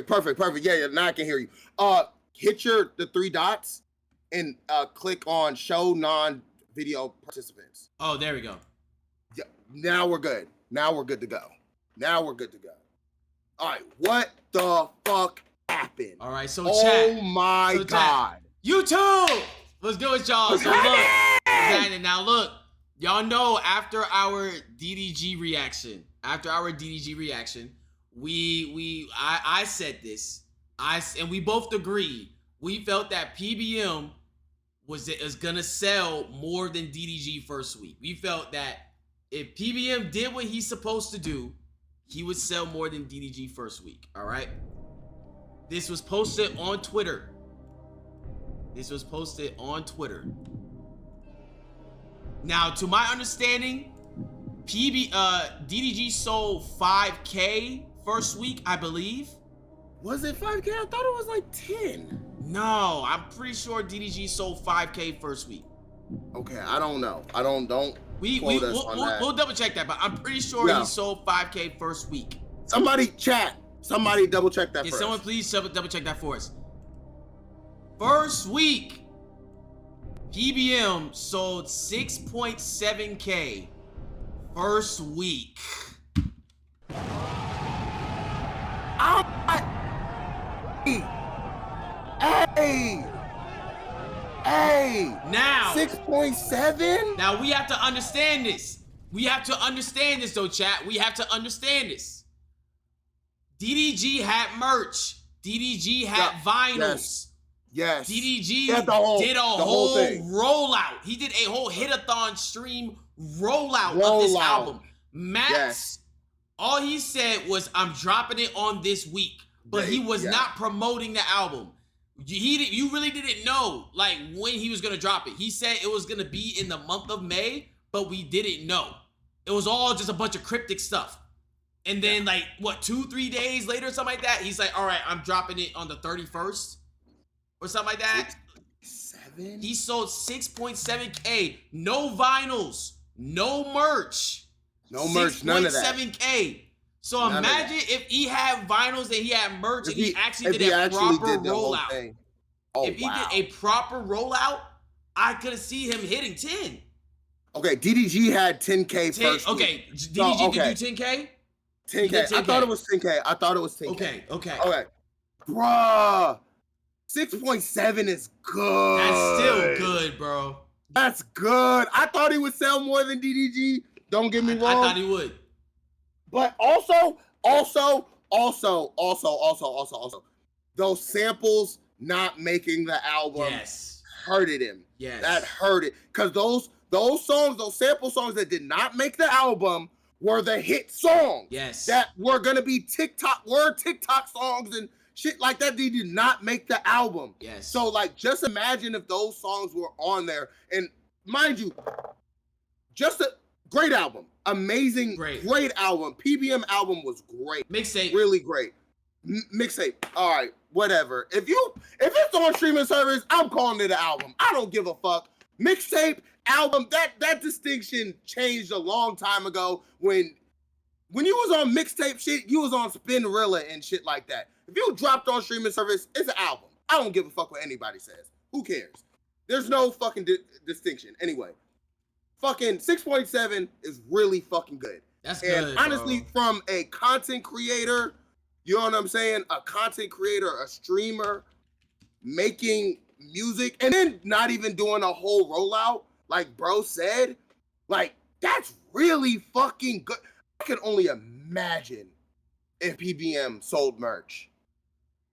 Perfect. Yeah, now I can hear you. Hit the three dots and click on show non-video participants. Oh, there we go. Yeah, now we're good. Now we're good to go. All right, what the fuck happened? All right, so chat. Oh my God. YouTube! What's good with y'all? So look, now look, y'all know after our DDG reaction, I said this. And we both agreed. We felt that PBM is gonna sell more than DDG first week. We felt that if PBM did what he's supposed to do, he would sell more than DDG first week. All right. This was posted on Twitter. Now, to my understanding, DDG sold 5K first week, I believe. Was it 5K? I thought it was like 10. No, I'm pretty sure DDG sold 5K first week. Okay, I don't know. We'll double check that, but I'm pretty sure he sold 5K first week. Somebody double check that first. Someone please double check that for us. First week, PBM sold 6.7K first week. Hey! Now 6.7? Now we have to understand this. Though, chat. We have to understand this. DDG had merch. DDG had vinyls. Yes. DDG did a whole rollout. He did a whole hit-a-thon stream rollout of this album. Max, all he said was, I'm dropping it on this week. But he was not promoting the album. You really didn't know like when he was gonna drop it. He said it was gonna be in the month of May, but we didn't know. It was all just a bunch of cryptic stuff. And then like what, 2-3 days later, something like that, he's like, all right, I'm dropping it on the 31st or something like that. 7? He sold 6.7K, no vinyls, no merch, none of that. 6.7K. So imagine if he had vinyls and he had merch and he actually did a proper rollout. If he did a proper rollout, I could have seen him hitting 10. Okay, DDG had 10K first. Okay, DDG did you 10K? 10K. I thought it was 10K. Okay. Bruh. 6.7 is good. That's still good, bro. That's good. I thought he would sell more than DDG. Don't get me wrong. I thought he would. But also, those samples not making the album hurted him. Yes. That hurt it. Because those sample songs that did not make the album were the hit songs. Yes. That were gonna be TikTok songs and shit like that. They did not make the album. Yes. So like, just imagine if those songs were on there. And mind you, just a great album. Amazing, great album. PBM album was great. Mixtape. Really great. Mixtape. All right, whatever. If it's on streaming service, I'm calling it an album. I don't give a fuck. Mixtape, album, that distinction changed a long time ago when you was on mixtape shit, you was on Spinrilla and shit like that. If you dropped on streaming service, it's an album. I don't give a fuck what anybody says. Who cares? There's no fucking distinction. Anyway. Fucking 6.7 is really fucking good. That's good. And honestly, from a content creator, you know what I'm saying? A content creator, a streamer, making music, and then not even doing a whole rollout, like bro said, like that's really fucking good. I can only imagine if PBM sold merch.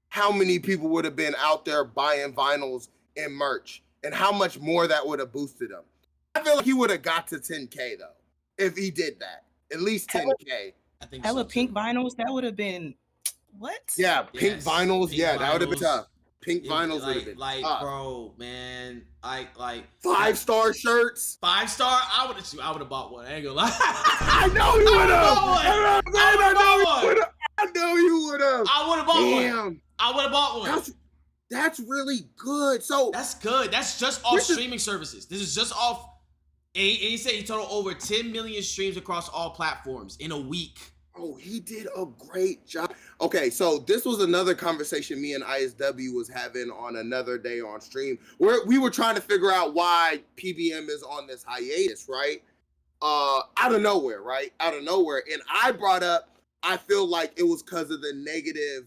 How many people would have been out there buying vinyls and merch, and how much more that would have boosted them. I feel like he would have got to 10K though, if he did that. At least 10K. I think hella pink vinyls, that would have been what? Yeah, pink vinyls. That would have been tough. Pink vinyls would have been tough. Bro, man, I like 5-star shirts. 5-star? I would have bought one. I ain't gonna lie. I know you would have. I know you would have. I would have bought one. I would have bought one. That's really good. So that's good. That's just off streaming services. This is just off. And he said he totaled over 10 million streams across all platforms in a week. Oh, he did a great job. Okay, so this was another conversation me and ISW was having on another day on stream, where we were trying to figure out why PBM is on this hiatus, right? Out of nowhere, right? Out of nowhere. And I brought up, I feel like it was because of the negative.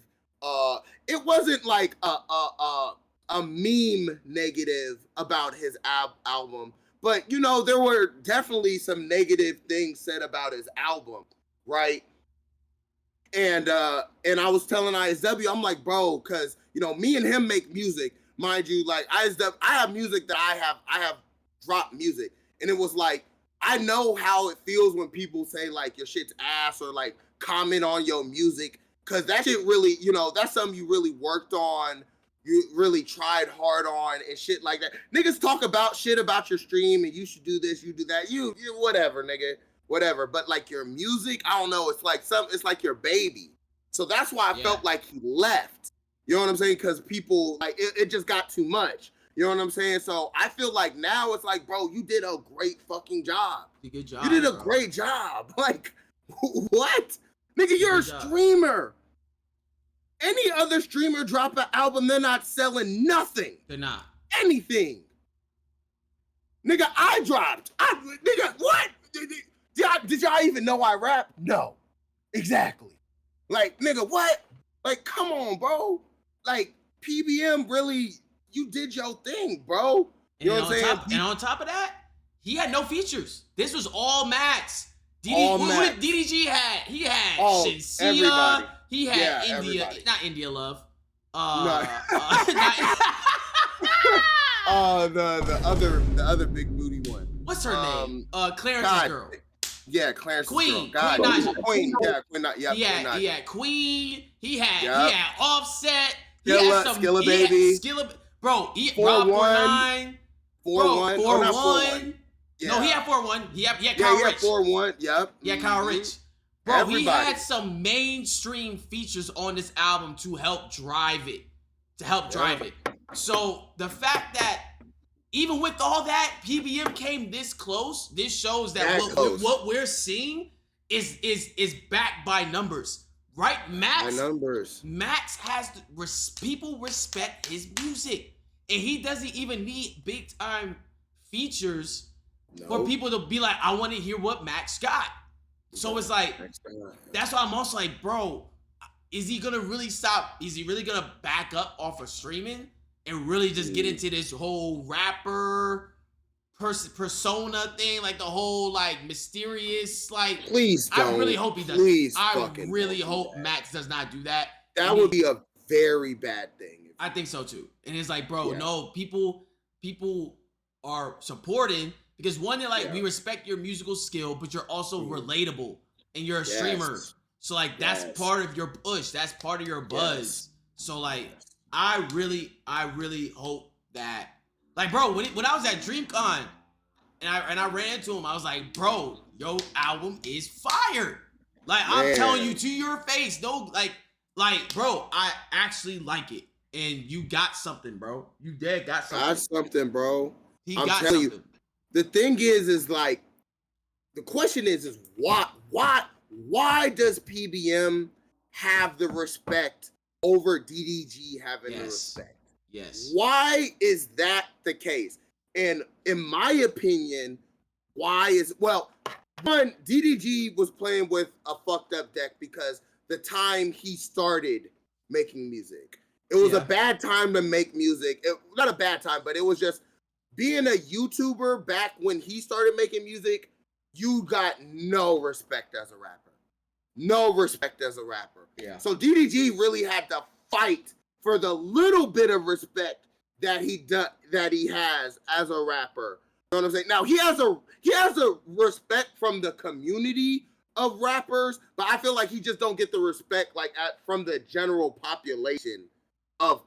It wasn't like a meme negative about his album, but you know, there were definitely some negative things said about his album, right? And I was telling ISW, I'm like, bro, because you know, me and him make music, mind you. Like ISW, I have music that I have dropped music, and it was like, I know how it feels when people say like your shit's ass or like comment on your music, because that shit really, you know, that's something you really worked on, you really tried hard on and shit like that. Niggas talk about shit about your stream and you should do this, you do that, you whatever, nigga, whatever. But like your music, I don't know, it's like your baby. So that's why I felt like he left. You know what I'm saying? Because people, like, it just got too much. You know what I'm saying? So I feel like now it's like, bro, you did a great fucking job. Good job. You did a great job. Like, what? Nigga, you're a streamer. Any other streamer drop an album, they're not selling nothing. They're not. Anything. Nigga, I dropped. Nigga, what? Did y'all even know I rap? No. Exactly. Like, nigga, what? Like, come on, bro. Like, PBM really, you did your thing, bro. You know what I'm saying? And on top of that, he had no features. This was all Max. DDG had? He had Shinsia. Everybody. He had India, everybody. Not India Love. The other big booty one. What's her name? Clarence's girl. Yeah, Clarence's Queen. girl. Queen. Yeah, Queen. Yeah, he had Queen. He had Offset. Skilla Baby. Bro, he 4-1. 4-1. 4-1. Yeah. No, he had 4-1. He had Kyle Rich. 4-1. Yep. Yeah, Kyle Rich. Bro, Everybody. he had some mainstream features on this album to help drive it. So the fact that even with all that, PBM came this close, this shows that what we're seeing is backed by numbers. Right? Max has people respect his music. And he doesn't even need big time features for people to be like, I want to hear what Max got. So it's like, that's why I'm also like, bro, is he gonna really stop? Is he really gonna back up off of streaming and really just get into this whole rapper persona thing, like the whole like mysterious, like? Please don't. I really hope he doesn't. I really hope Max does not do that. That would be a very bad thing. I think so too. And it's like, bro, no, people are supporting. Because one, they're like, we respect your musical skill, but you're also relatable and you're a streamer. So like, that's part of your push. That's part of your buzz. So like, I really hope that, like, bro, when I was at DreamCon and I ran into him, I was like, bro, your album is fire. Like, I'm telling you to your face, no, like, bro, I actually like it. And you got something, bro. You got something. Got something, bro. I'm telling you. The thing is like, the question is why does PBM have the respect over DDG having the respect? Yes. Why is that the case? And in my opinion, one, DDG was playing with a fucked up deck because the time he started making music, it was a bad time to make music. Not a bad time, but it was just, being a YouTuber back when he started making music, you got no respect as a rapper. No respect as a rapper. Yeah. So DDG really had to fight for the little bit of respect that he has as a rapper. You know what I'm saying? Now he has a respect from the community of rappers, but I feel like he just don't get the respect from the general population of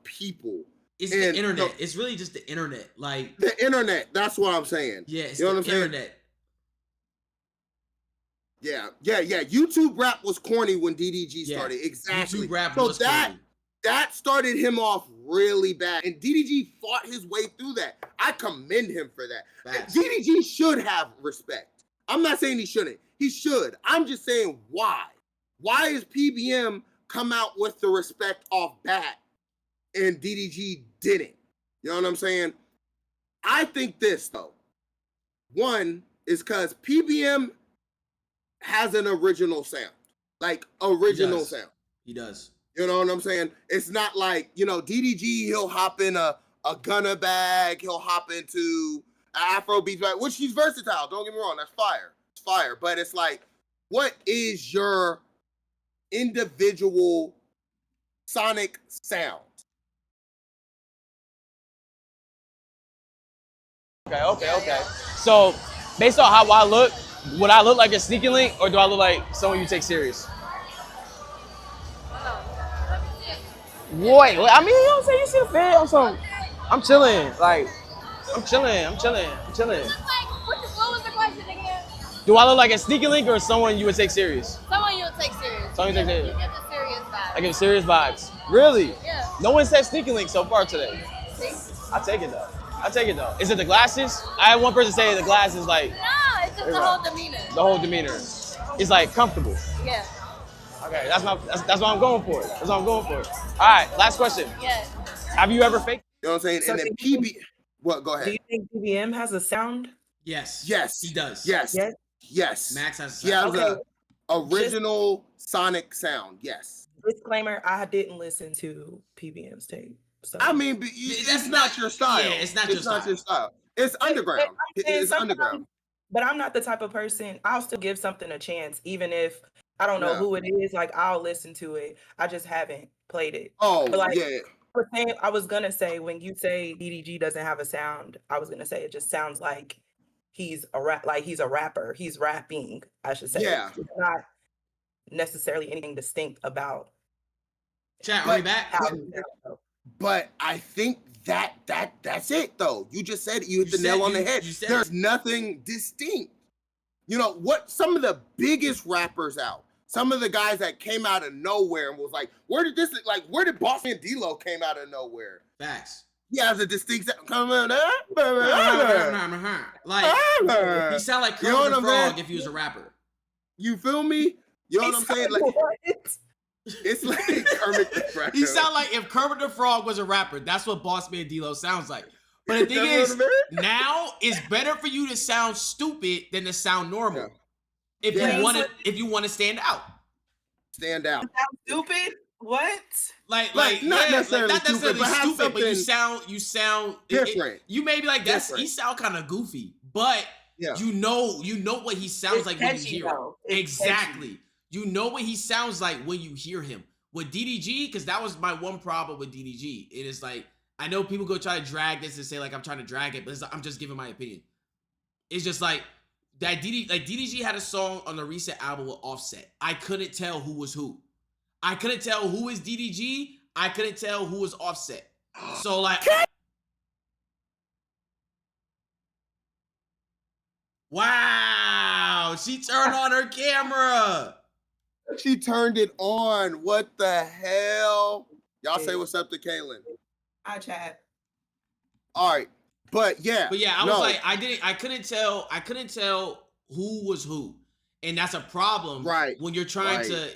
people. It's the internet. It's really just the internet. Like the internet. That's what I'm saying. Yeah, it's the internet. Yeah. YouTube rap was corny when DDG started. Exactly. YouTube rap was corny. That started him off really bad. And DDG fought his way through that. I commend him for that. DDG should have respect. I'm not saying he shouldn't. He should. I'm just saying why. Why is PBM come out with the respect off bat and DDG didn't? You know what I'm saying? I think this though. One is because PBM has an original sound. Like original sound. He does. You know what I'm saying? It's not like, you know, DDG, he'll hop in a gunner bag, he'll hop into an Afro beat bag, which he's versatile. Don't get me wrong, that's fire. It's fire. But it's like, what is your individual sonic sound? Okay. So, based on how I look, would I look like a sneaky link or do I look like someone you take serious? Boy, I mean, you know what I'm saying? You see the fed on some. I'm chilling. Like, I'm chilling. What was the question again? Do I look like a sneaky link or someone you would take serious? Someone you'll take serious. Someone you take serious. You get the serious vibe. I give serious vibes. Really? Yeah. No one said sneaky link so far today. See? I take it though. Is it the glasses? I had one person say the glasses like No, it's just the whole demeanor. the whole demeanor. It's like comfortable. Yeah. Okay, that's what I'm going for. That's what I'm going for. All right, last question. Yeah. Have you ever faked? You know what I'm saying? So And then do you- PB, well, go Do ahead. you think PBM has a sound? Yes. Yes. He does. Yes. Yes. Yes. Max has He has Okay. a original sonic sound. Yes. Disclaimer: I didn't listen to PBM's tape. So I mean, but it's not your style. Yeah, it's not your style. It's underground. But I'm saying It's underground. But I'm not the type of person. I'll still give something a chance, even if I don't know Yeah. who it is. Like I'll listen to it. I just haven't played it. Oh, But, like, yeah. I was gonna say when you say DDG doesn't have a sound, I was gonna say it just sounds like he's a rapper. He's rapping, I should say. Yeah. It's not necessarily anything distinct about Chat, are we back? how he sounds. But I think that's it though. You just said it. You hit the nail on the head. you said There's nothing distinct. You know what? Some of the biggest rappers out. Some of the guys that came out of nowhere and was like, where did Bossman D-Lo came out of nowhere? Facts. He has a distinct sound. Come on, Like, he sound like You know what Kermit the I'm Frog saying? if he was a rapper. You feel me? You know what I'm saying? Like, What? it's like Kermit the Frog. He sound like if Kermit the Frog was a rapper. That's what Bossman D-Lo sounds like. But the thing That's is, what I mean. now it's better for you to sound stupid than to sound normal. Yeah. If Yeah. you want to stand out. Stand out. Sound stupid? What? Like not necessarily not necessarily stupid, but have stupid, but you something sound different. you may be like that's he Different. sound kind of goofy, but Yeah. you know what he sounds It's like when you catchy, hear him. though. It's Exactly. You know what he sounds like when you hear him. With DDG, because that was my one problem with DDG. It is like, I know people go try to drag this and say like I'm trying to drag it, but I'm just giving my opinion. It's just like that DDG had a song on the recent album with Offset. I couldn't tell who was who. I couldn't tell who was DDG. I couldn't tell who was Offset. So like, wow, she turned on her camera. She turned it on. What the hell? Y'all say what's up to Kaylin. I chat. All right. But yeah. I was like, I couldn't tell who was who. And that's a problem. Right. When you're trying Right. to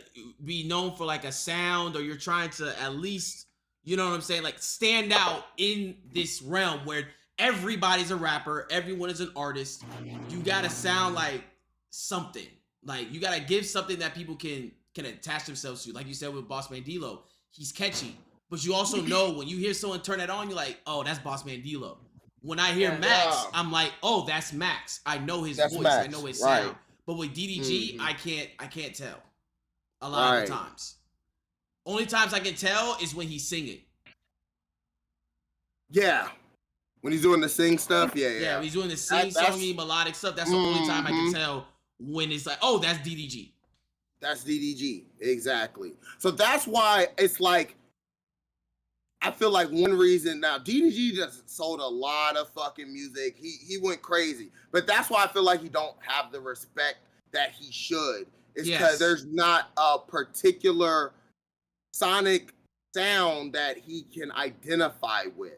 be known for like a sound, or you're trying to at least, you know what I'm saying? Like stand out in this realm where everybody's a rapper, everyone is an artist. You gotta sound like something. Like you gotta give something that people can attach themselves to. Like you said with Bossman D-Lo, he's catchy. But you also know when you hear someone turn that on, you're like, oh, that's Bossman D-Lo. When I hear Max, I'm like, oh, that's Max. I know his That's voice. Max, I know his right. sound. But with DDG, Mhm. I can't tell. A lot of the times. Only times I can tell is when he's singing. Yeah. When he's doing the sing stuff, yeah. Yeah, when he's doing the sing That's- songy melodic stuff. That's the only time I can Mhm. tell when it's like, oh, that's DDG. That's DDG. Exactly. So that's why it's like, I feel like one reason now, DDG just sold a lot of fucking music. He went crazy. But that's why I feel like he don't have the respect that he should. It's because Yes. there's not a particular sonic sound that he can identify with.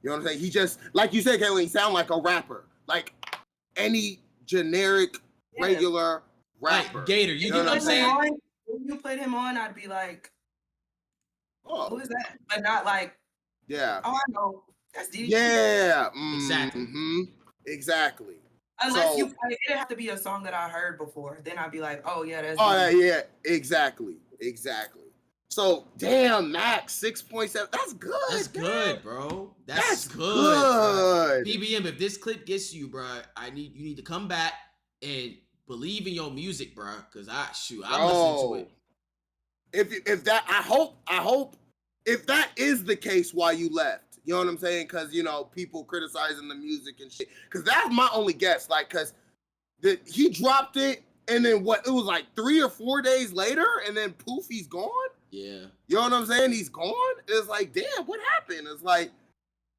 You know what I'm saying? He just, like you said, Kaylin, he sound like a rapper. Like any generic, Yeah. regular rapper. Like Gator, you know what I'm saying? When you played him on, I'd be like, oh, who is that? But not like, yeah. oh, I know. That's DDG. Yeah. Exactly. Exactly. Unless you play, it'd have to be a song that I heard before. Then I'd be like, oh yeah, that's. Oh yeah, exactly. So damn, Max 6.7. That's good. That's man. good, bro. That's good. Good. BBM, if this clip gets you, bro, you need to come back and believe in your music, bro. Cause I'm listening to it. If that, I hope if that is the case, why you left, you know what I'm saying? Cause you know people criticizing the music and shit. Cause that's my only guess. Like, cause he dropped it. And then it was like 3 or 4 days later, and then poof, he's gone. Yeah. You know what I'm saying? He's gone. It's like, damn, what happened? It's like,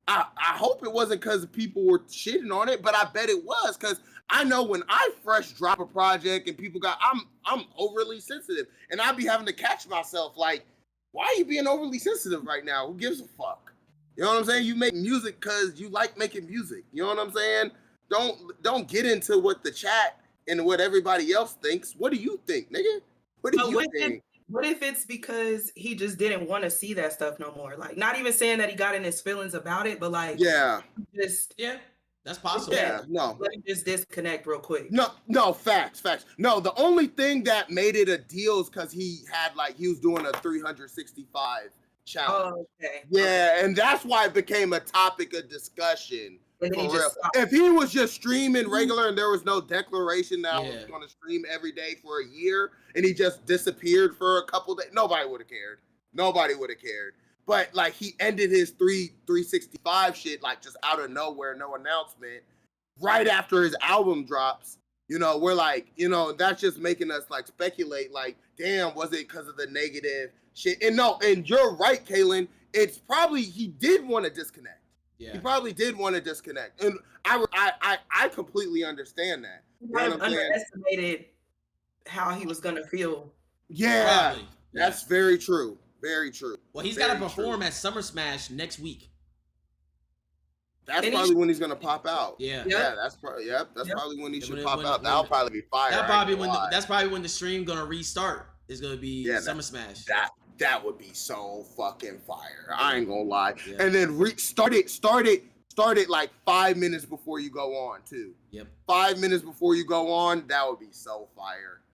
I hope it wasn't because people were shitting on it, but I bet it was because I know when I fresh drop a project and people I'm overly sensitive, and I be having to catch myself like, why are you being overly sensitive right now? Who gives a fuck? You know what I'm saying? You make music because you like making music. You know what I'm saying? Don't get into what the chat and what everybody else thinks. What do you think, nigga? What do you think? What if it's because he just didn't want to see that stuff no more? Like, not even saying that he got in his feelings about it, but like, that's possible. Yeah, no. Let me just disconnect real quick. No, facts. No, the only thing that made it a deal is because he was doing a 365 challenge. Oh, okay. Yeah, and that's why it became a topic of discussion. If he was just streaming regular and there was no declaration that I was going to stream every day for a year and he just disappeared for a couple days, nobody would have cared. But like he ended his 365 shit like just out of nowhere, no announcement, right after his album drops. You know, we're like, you know, that's just making us like speculate like, damn, was it because of the negative shit? And no, and you're right, Kaylin. It's probably he did want to disconnect. Yeah. He probably did want to disconnect, and I completely understand that. He might have underestimated how he was gonna feel. Yeah, probably. That's very true. Very true. Well, he's got to perform at Summer Smash next week. That's probably when he's gonna pop out. Yeah, that's probably when he should pop out. That'll probably be fire. That's probably when the stream gonna restart. It's gonna be Summer Smash. That would be so fucking fire. I ain't gonna lie. Yeah. And then start it like 5 minutes before you go on too. Yep. 5 minutes before you go on, that would be so fire.